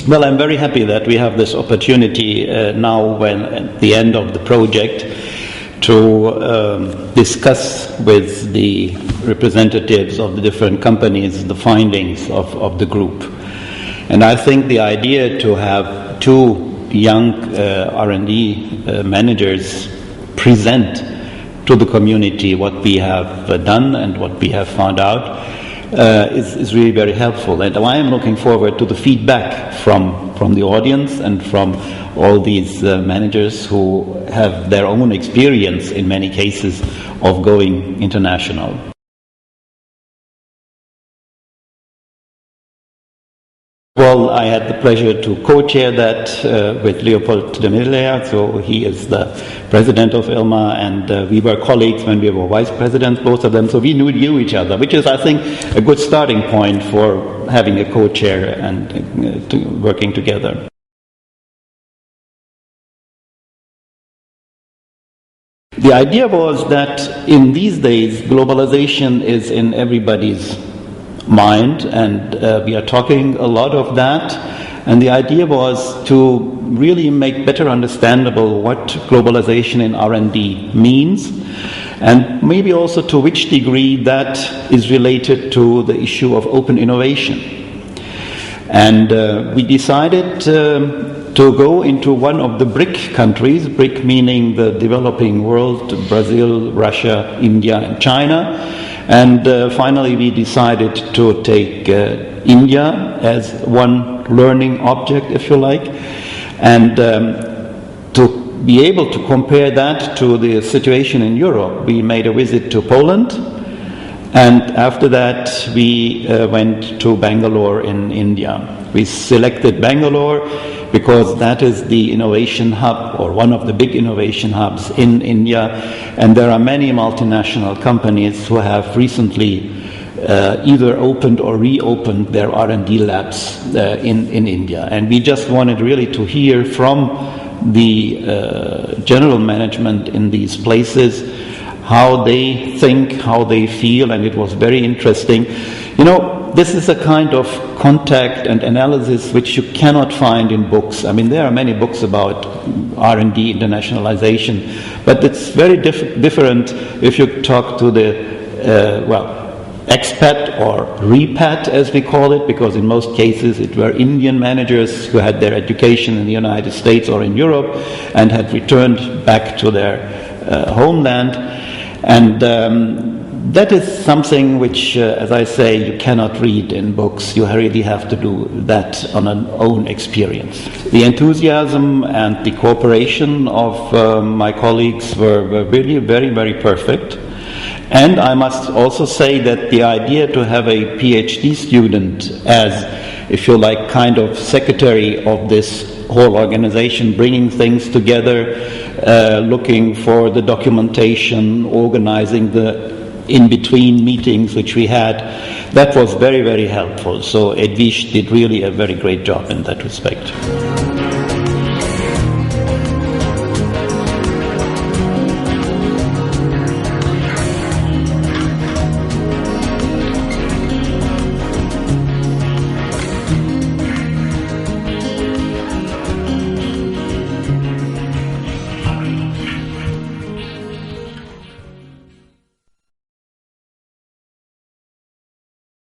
Well, I'm very happy that we have this opportunity now, when at the end of the project, to discuss with the representatives of the different companies the findings of the group. And I think the idea to have two young R&D managers present to the community what we have done and what we have found out is really very helpful. And I am looking forward to the feedback from the audience and from all these managers who have their own experience in many cases of going international. Well, I had the pleasure to co-chair that with Leopold de Middelheer, so he is the president of EIRMA, and we were colleagues when we were vice presidents, both of them, so we knew each other, which is, I think, a good starting point for having a co-chair and working together. The idea was that in these days, globalization is in everybody's mind, and we are talking a lot of that, and the idea was to really make better understandable what globalization in R&D means, and maybe also to which degree that is related to the issue of open innovation. And we decided to go into one of the BRIC countries, BRIC meaning the developing world, Brazil, Russia, India and China. And finally we decided to take India as one learning object, if you like, and to be able to compare that to the situation in Europe, we made a visit to Poland, and after that we went to Bangalore in India. We selected Bangalore because that is the innovation hub, or one of the big innovation hubs in India, and there are many multinational companies who have recently either opened or reopened their R&D labs in India. And we just wanted really to hear from the general management in these places how they think, how they feel, and it was very interesting. You know, this is a kind of contact and analysis which you cannot find in books. I mean, there are many books about R&D internationalization, but it's very different if you talk to the, expat or repat, as we call it, because in most cases it were Indian managers who had their education in the United States or in Europe and had returned back to their homeland. And that is something which, as I say, you cannot read in books. You really have to do that on an own experience. The enthusiasm and the cooperation of my colleagues were really very, very perfect. And I must also say that the idea to have a PhD student as, if you like, kind of secretary of this whole organization, bringing things together, looking for the documentation, organizing the in-between meetings which we had, that was very, very helpful. So Edwish did really a very great job in that respect.